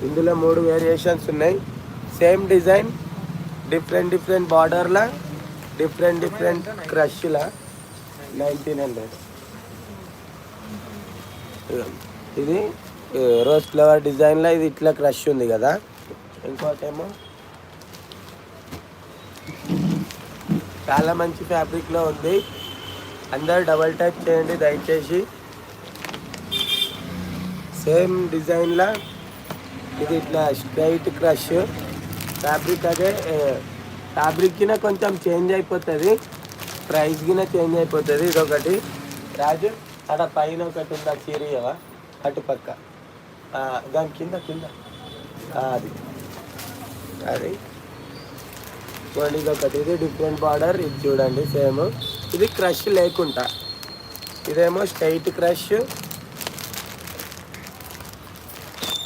ఇందులో 3 వేరియేషన్స్ ఉన్నాయి. Same design different బార్డర్లా డిఫరెంట్ క్రష్లా 1900. ఇది రోజ్ ఫ్లవర్ డిజైన్లో ఇది ఇట్లా క్రష్ ఉంది కదా. ఇంకోటేమో చాలా మంచి ఫ్యాబ్రిక్లో ఉంది. అందరు డబల్ టైప్ చేయండి దయచేసి. సేమ్ డిజైన్లా ఇది ఇట్లా స్ట్రైట్ క్రష్. ఫ్యాబ్రిక్ అదే, ఫ్యాబ్రిక్ కింద కొంచెం చేంజ్ అయిపోతుంది, ప్రైస్ కింద చేంజ్ అయిపోతుంది. ఇదొకటి రాజు అక్కడ పైన ఒకటి ఉంది, ఆ చీరియవా అటుపక్క దాని కింద అది అది చూడండి. ఇదొకటి, ఇది డిఫరెంట్ బార్డర్. ఇది చూడండి సేమ్, ఇది క్రష్ లేకుండా, ఇదేమో స్ట్రైట్ క్రష్.